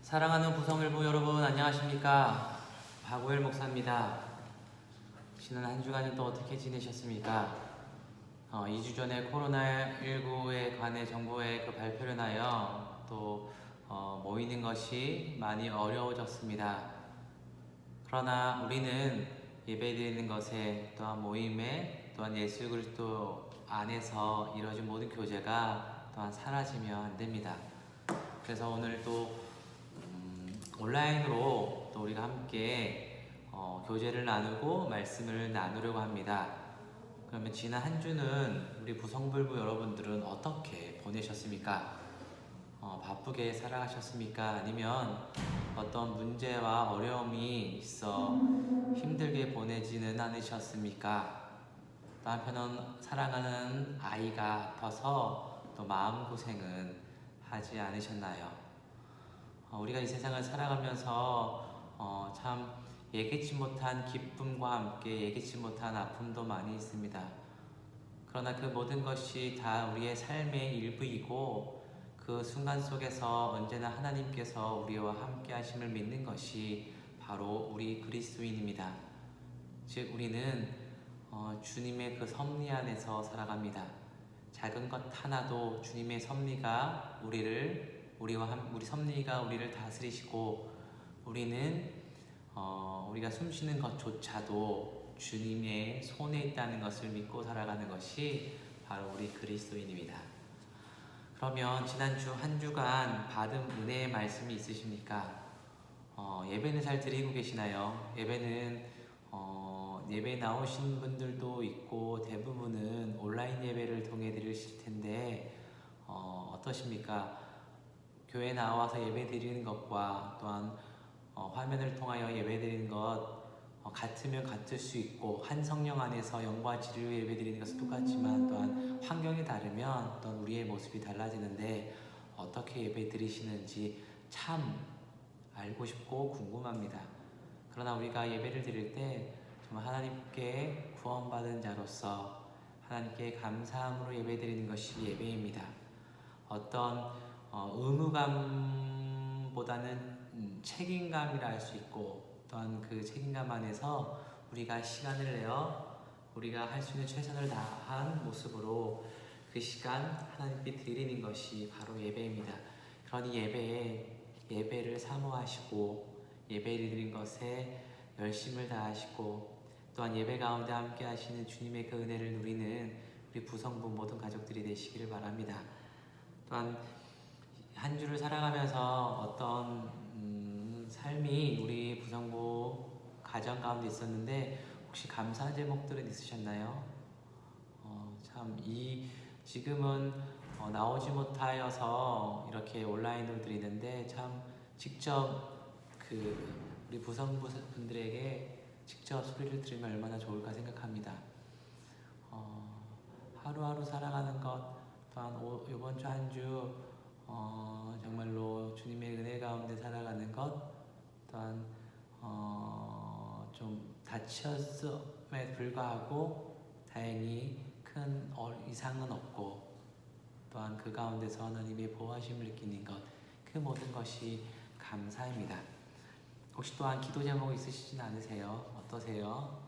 사랑하는 부성일부 여러분 안녕하십니까? 박우일 목사입니다. 지난 한 주간은 또 어떻게 지내셨습니까? 2주 전에 코로나19에 관해 정부의 그 발표를 하여 또 모이는 것이 많이 어려워졌습니다. 그러나 우리는 예배드리는 것에 또한 모임에 또한 예수 그리스도 안에서 이루어진 모든 교제가 또한 사라지면 안 됩니다. 그래서 오늘 또 온라인으로 또 우리가 함께 교제를 나누고 말씀을 나누려고 합니다. 그러면 지난 한 주는 우리 부성불부 여러분들은 어떻게 보내셨습니까? 바쁘게 살아가셨습니까? 아니면 어떤 문제와 어려움이 있어 힘들게 보내지는 않으셨습니까? 또 한편은 사랑하는 아이가 아파서 또 마음고생은 하지 않으셨나요? 우리가 이 세상을 살아가면서 참 예기치 못한 기쁨과 함께 예기치 못한 아픔도 많이 있습니다. 그러나 그 모든 것이 다 우리의 삶의 일부이고 그 순간 속에서 언제나 하나님께서 우리와 함께 하심을 믿는 것이 바로 우리 그리스도인입니다. 즉 우리는 주님의 그 섭리 안에서 살아갑니다. 작은 것 하나도 주님의 섭리가 우리 섭리가 우리를 다스리시고 우리는 우리가 숨쉬는 것조차도 주님의 손에 있다는 것을 믿고 살아가는 것이 바로 우리 그리스도인입니다. 그러면 지난주 한 주간 받은 은혜의 말씀이 있으십니까? 예배는 잘 드리고 계시나요? 예배 나오신 분들도 있고 대부분은 온라인 예배를 통해 드리실 텐데 어떠십니까? 교회 나와서 예배 드리는 것과 또한 화면을 통하여 예배 드리는 것 같으면 같을 수 있고 한 성령 안에서 영과 진리로 예배 드리는 것은 똑같지만 또한 환경이 다르면 또한 우리의 모습이 달라지는데 어떻게 예배 드리시는지 참 알고 싶고 궁금합니다. 그러나 우리가 예배를 드릴 때 정말 하나님께 구원받은 자로서 하나님께 감사함으로 예배 드리는 것이 예배입니다. 어떤 의무감보다는 책임감이라 할 수 있고 또한 그 책임감 안에서 우리가 시간을 내어 우리가 할 수 있는 최선을 다한 모습으로 그 시간 하나님께 드리는 것이 바로 예배입니다. 그러니 예배를 사모하시고 예배를 드린 것에 열심을 다하시고 또한 예배 가운데 함께 하시는 주님의 그 은혜를 누리는 우리 부성부 모든 가족들이 되시기를 바랍니다. 또한 한 주를 살아가면서 어떤 삶이 우리 부성부 가정 가운데 있었는데 혹시 감사한 제목들은 있으셨나요? 지금은 나오지 못하여서 이렇게 온라인으로 드리는데 참 직접 우리 부성부 분들에게 직접 소리를 들으면 얼마나 좋을까 생각합니다. 하루하루 살아가는 것 또한 이번 주 한 주 정말로 주님의 은혜 가운데 살아가는 것 또한 좀 다쳤음에 불구하고 다행히 큰 이상은 없고 또한 그 가운데서 하나님의 보호하심을 느끼는 것 그 모든 것이 감사입니다. 혹시 또한 기도 제목 있으시진 않으세요? 어떠세요?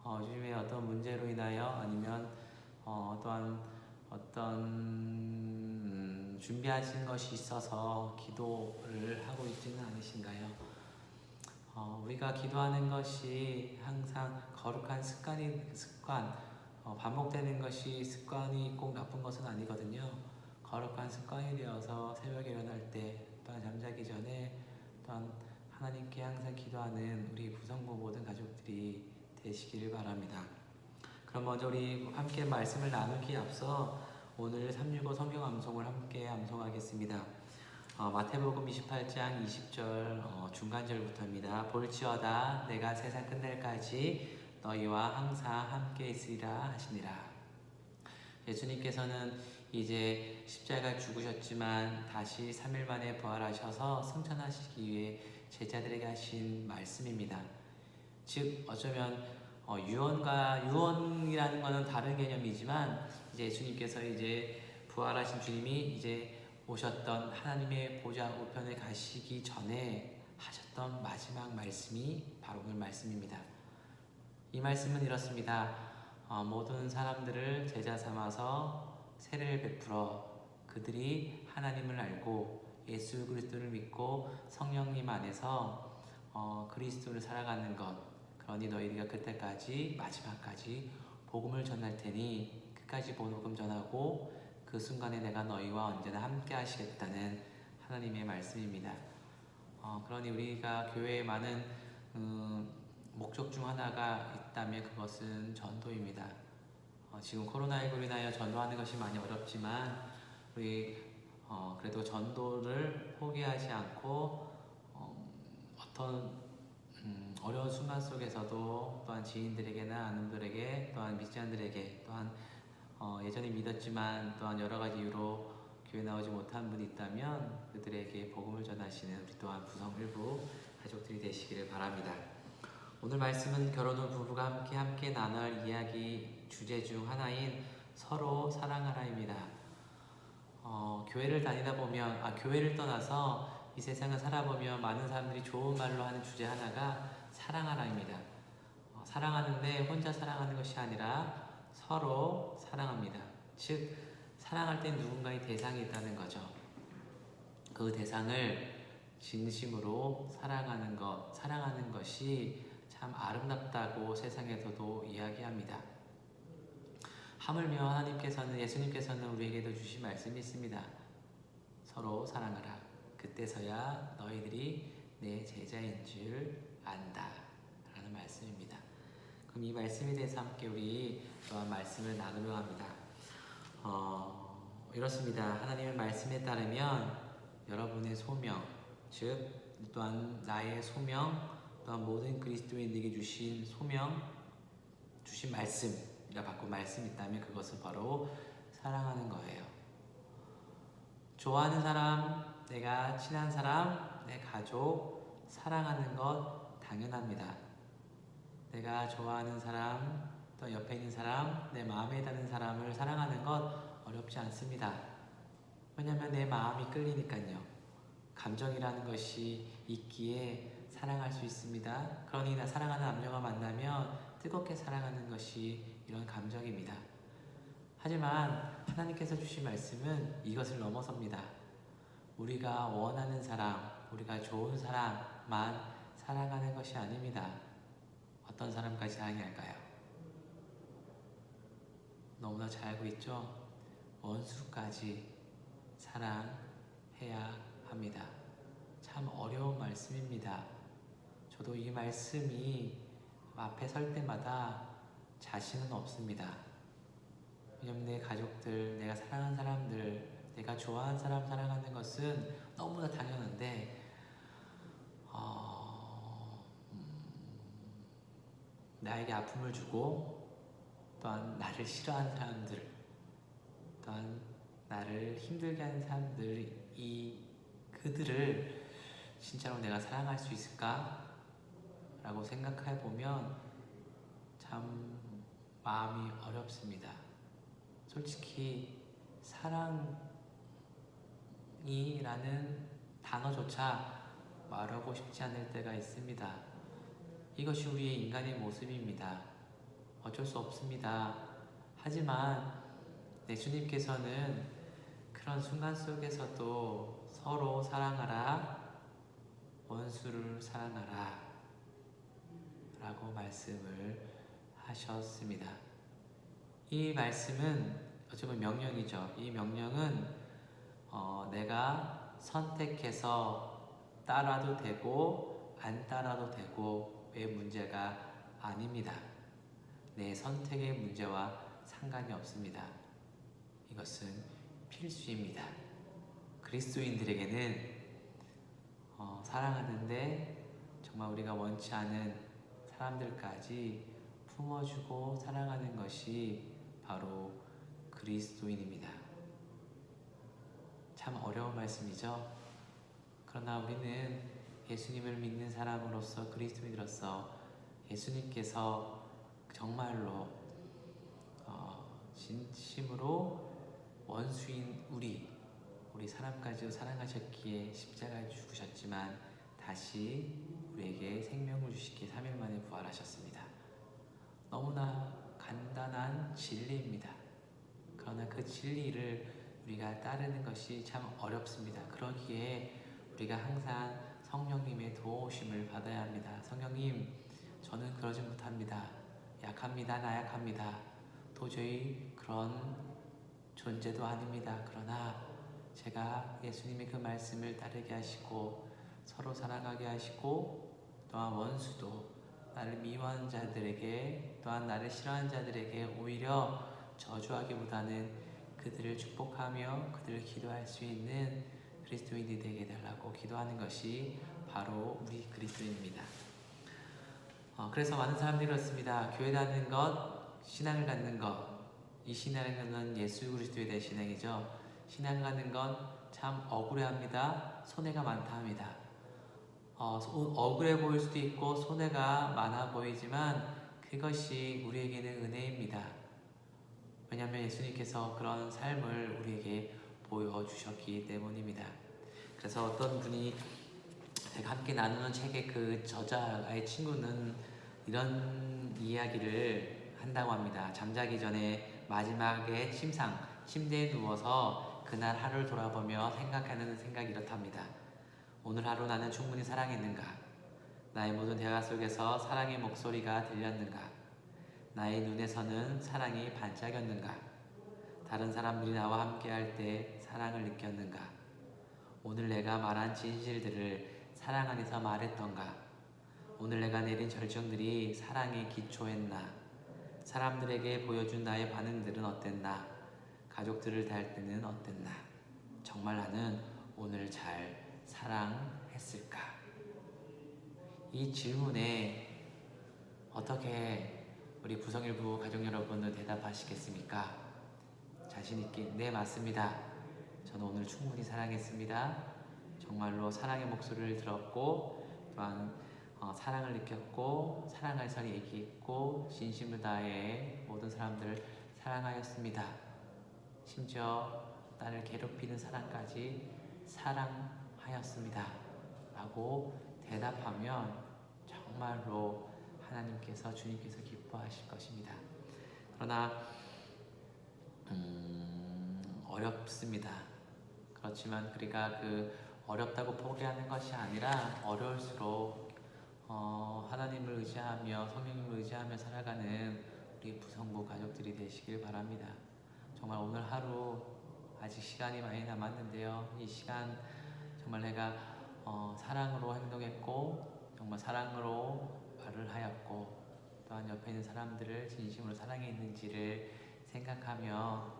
요즘에 어떤 문제로 인하여 아니면 또한 어떤 준비하신 것이 있어서 기도를 하고 있지는 않으신가요? 우리가 기도하는 것이 항상 거룩한 습관, 반복되는 것이 습관이 꼭 나쁜 것은 아니거든요. 거룩한 습관이 되어서 새벽에 일어날 때 또한 잠자기 전에 또한 하나님께 항상 기도하는 우리 부성부 모든 가족들이 되시기를 바랍니다. 그럼 먼저 우리 함께 말씀을 나누기에 앞서 오늘 365 성경 암송을 함께 암송하겠습니다. 마태복음 28장 20절 중간절부터입니다. 볼지어다 내가 세상 끝날까지 너희와 항상 함께 있으리라 하시니라. 예수님께서는 이제 십자가 죽으셨지만 다시 3일 만에 부활하셔서 승천하시기 위해 제자들에게 하신 말씀입니다. 즉 어쩌면 유언이라는 것은 다른 개념이지만 이제 예수님께서 이제 부활하신 주님이 이제 오셨던 하나님의 보좌 우편에 가시기 전에 하셨던 마지막 말씀이 바로 오늘 말씀입니다. 이 말씀은 이렇습니다. 모든 사람들을 제자 삼아서 세례를 베풀어 그들이 하나님을 알고 예수 그리스도를 믿고 성령님 안에서 그리스도를 살아가는 것, 그러니 너희가 그때까지 마지막까지 복음을 전할 테니 끝까지 복음 전하고 그 순간에 내가 너희와 언제나 함께 하시겠다는 하나님의 말씀입니다. 그러니 우리가 교회에 많은 목적 중 하나가 있다면 그것은 전도입니다. 지금 코로나19로 인하여 전도하는 것이 많이 어렵지만 우리 그래도 전도를 포기하지 않고 어떤 어려운 순간 속에서도 또한 지인들에게나 아는 분들에게 또한 믿지 않는 들에게 또한 예전에 믿었지만 또한 여러 가지 이유로 교회 나오지 못한 분이 있다면 그들에게 복음을 전하시는 우리 또한 구성 일부 가족들이 되시기를 바랍니다. 오늘 말씀은 결혼 후 부부가 함께 나눌 이야기 주제 중 하나인 서로 사랑하라입니다. 교회를 다니다 보면 교회를 떠나서 이 세상을 살아보면 많은 사람들이 좋은 말로 하는 주제 하나가 사랑하라입니다. 사랑하는데 혼자 사랑하는 것이 아니라 서로 사랑합니다. 즉 사랑할 때 누군가의 대상이 있다는 거죠. 그 대상을 진심으로 사랑하는 것이 참 아름답다고 세상에서도 이야기합니다. 하물며 예수님께서는 우리에게도 주신 말씀이 있습니다. 서로 사랑하라. 그때서야 너희들이 내 제자인 줄 안다. 라는 말씀입니다. 그럼 이 말씀에 대해서 함께 우리 또한 말씀을 나누려 합니다. 이렇습니다. 하나님의 말씀에 따르면 여러분의 소명, 즉 또한 나의 소명, 또한 모든 그리스도인에게 주신 소명, 주신 말씀이라 바꾼 말씀이 있다면 그것은 바로 사랑하는 거예요. 좋아하는 사람, 내가 친한 사람, 내 가족 사랑하는 것 당연합니다. 내가 좋아하는 사람, 또 옆에 있는 사람, 내 마음에 닿는 사람을 사랑하는 것 어렵지 않습니다. 왜냐하면 내 마음이 끌리니까요. 감정이라는 것이 있기에 사랑할 수 있습니다. 그러니 사랑하는 남녀가 만나면 뜨겁게 사랑하는 것이 이런 감정입니다. 하지만 하나님께서 주신 말씀은 이것을 넘어섭니다. 우리가 원하는 사람, 우리가 좋은 사람만 사랑하는 것이 아닙니다. 어떤 사람까지 사랑할까요? 너무나 잘 알고 있죠? 원수까지 사랑해야 합니다. 참 어려운 말씀입니다. 저도 이 말씀이 앞에 설 때마다 자신은 없습니다. 왜냐하면 내 가족들, 내가 사랑하는 사람들, 내가 좋아하는 사람 사랑하는 것은 너무나 당연한데 나에게 아픔을 주고 또한 나를 싫어하는 사람들, 또한 나를 힘들게 하는 사람들, 그들을 진짜로 내가 사랑할 수 있을까? 라고 생각해 보면 참 마음이 어렵습니다. 솔직히 사랑이라는 단어조차 말하고 싶지 않을 때가 있습니다. 이것이 우리의 인간의 모습입니다. 어쩔 수 없습니다. 하지만 예수님께서는 그런 순간 속에서도 서로 사랑하라, 원수를 사랑하라 라고 말씀을 하셨습니다. 이 말씀은 어쩌면 명령이죠. 이 명령은 내가 선택해서 따라도 되고 안 따라도 되고 의 문제가 아닙니다. 내 선택의 문제와 상관이 없습니다. 이것은 필수입니다. 그리스도인들에게는 사랑하는데 정말 우리가 원치 않은 사람들까지 품어주고 사랑하는 것이 바로 그리스도인입니다. 참 어려운 말씀이죠. 그러나 우리는 예수님을 믿는 사람으로서 그리스도인으로서 예수님께서 정말로 진심으로 원수인 우리 사람까지도 사랑하셨기에 십자가에 죽으셨지만 다시 우리에게 생명을 주시기에 3일 만에 부활하셨습니다. 너무나 간단한 진리입니다. 그러나 그 진리를 우리가 따르는 것이 참 어렵습니다. 그러기에 우리가 항상 성령님의 도우심을 받아야 합니다. 성령님, 저는 그러지 못합니다. 약합니다. 나약합니다. 도저히 그런 존재도 아닙니다. 그러나 제가 예수님의 그 말씀을 따르게 하시고 서로 사랑하게 하시고 또한 원수도 나를 미워하는 자들에게 또한 나를 싫어하는 자들에게 오히려 저주하기보다는 그들을 축복하며 그들을 기도할 수 있는 그리스도인이 되게 해달라고 기도하는 것이 바로 우리 그리스도인입니다. 그래서 많은 사람들이 그렇습니다. 교회 다니는 것, 신앙을 갖는 것, 이 신앙은 예수 그리스도에 대한 신앙이죠. 신앙을 갖는 건 참 억울해합니다. 손해가 많다 합니다. 억울해 보일 수도 있고 손해가 많아 보이지만 그것이 우리에게는 은혜입니다. 왜냐하면 예수님께서 그런 삶을 우리에게 보여주셨기 때문입니다. 그래서 어떤 분이 제가 함께 나누는 책의 그 저자의 친구는 이런 이야기를 한다고 합니다. 잠자기 전에 마지막에 침대에 누워서 그날 하루를 돌아보며 생각하는 생각이 이렇답니다. 오늘 하루 나는 충분히 사랑했는가? 나의 모든 대화 속에서 사랑의 목소리가 들렸는가? 나의 눈에서는 사랑이 반짝였는가? 다른 사람들이 나와 함께 할 때 사랑을 느꼈는가? 오늘 내가 말한 진실들을 사랑 안에서 말했던가? 오늘 내가 내린 결정들이 사랑에 기초했나? 사람들에게 보여준 나의 반응들은 어땠나? 가족들을 대할 때는 어땠나? 정말 나는 오늘 잘 사랑했을까? 이 질문에 어떻게 우리 부성일부 가족 여러분은 대답하시겠습니까? 자신 있게 네, 맞습니다. 저는 오늘 충분히 사랑했습니다. 정말로 사랑의 목소리를 들었고 또한 사랑을 느꼈고 사랑할 얘기했고 진심을 다해 모든 사람들을 사랑하였습니다. 심지어 나를 괴롭히는 사람까지 사랑하였습니다. 라고 대답하면 정말로 하나님께서 주님께서 기뻐하실 것입니다. 그러나 어렵습니다. 그렇지만 우리가 그 어렵다고 포기하는 것이 아니라 어려울수록 하나님을 의지하며 성령님을 의지하며 살아가는 우리 부성부 가족들이 되시길 바랍니다. 정말 오늘 하루 아직 시간이 많이 남았는데요. 이 시간 정말 내가 사랑으로 행동했고 정말 사랑으로 말을 하였고 또한 옆에 있는 사람들을 진심으로 사랑했는지를 생각하며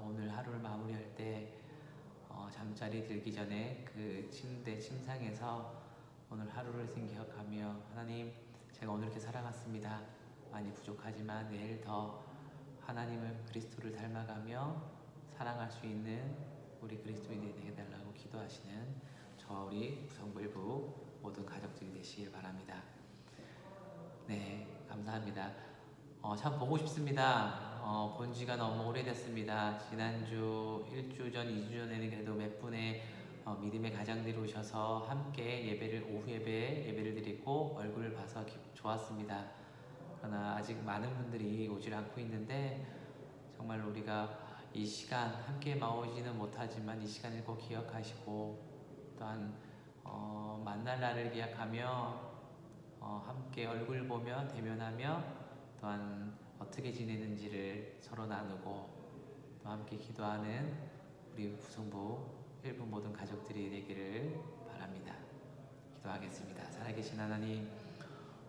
오늘 하루를 마무리할 때 잠자리 들기 전에 그 침대 침상에서 오늘 하루를 생각하며 하나님, 제가 오늘 이렇게 살아갔습니다. 많이 부족하지만 내일 더 하나님을 그리스도를 닮아가며 사랑할 수 있는 우리 그리스도인이 되게 달라고 기도하시는 우리 부성부 일부 모든 가족들이 되시길 바랍니다. 네, 감사합니다. 참 보고 싶습니다. 본 지가 너무 오래됐습니다. 지난주 1주 전, 2주 전에는 그래도 몇 분의 믿음의 가장들이 오셔서 함께 오후 예배를 드리고 얼굴을 봐서 좋았습니다. 그러나 아직 많은 분들이 오질 않고 있는데 정말 우리가 이 시간 함께 마오지는 못하지만 이 시간을 꼭 기억하시고 또한 만날 날을 기약하며 함께 얼굴 보며 대면하며 또한 어떻게 지내는지를 서로 나누고 또 함께 기도하는 우리 부성부 일부 모든 가족들이 되기를 바랍니다. 기도하겠습니다. 살아계신 하나님,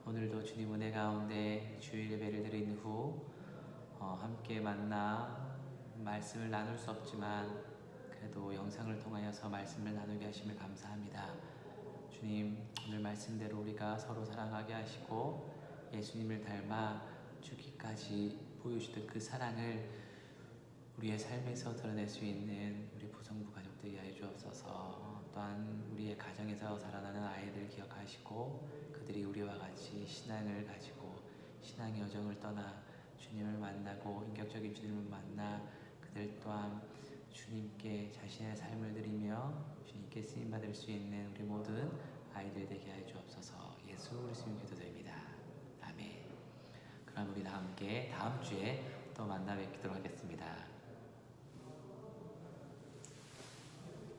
오늘도 주님 은혜 가운데 주일 예배를 드린 후 함께 만나 말씀을 나눌 수 없지만 그래도 영상을 통하여서 말씀을 나누게 하심을 감사합니다. 주님, 오늘 말씀대로 우리가 서로 사랑하게 하시고 예수님을 닮아 죽기까지 보여주던 그 사랑을 우리의 삶에서 드러낼 수 있는 우리 부성부 가족들이 하여 주옵소서. 또한 우리의 가정에서 자라나는 아이들 기억하시고 그들이 우리와 같이 신앙을 가지고 신앙의 여정을 떠나 주님을 만나고 인격적인 주님을 만나 그들 또한 주님께 자신의 삶을 드리며 주님께 쓰임 받을 수 있는 우리 모든 아이들 되게 하여 주옵소서. 예수 그리스도의 기도드립니다. 아멘. 그럼 우리 다 함께 다음 주에 또 만나 뵙도록 하겠습니다.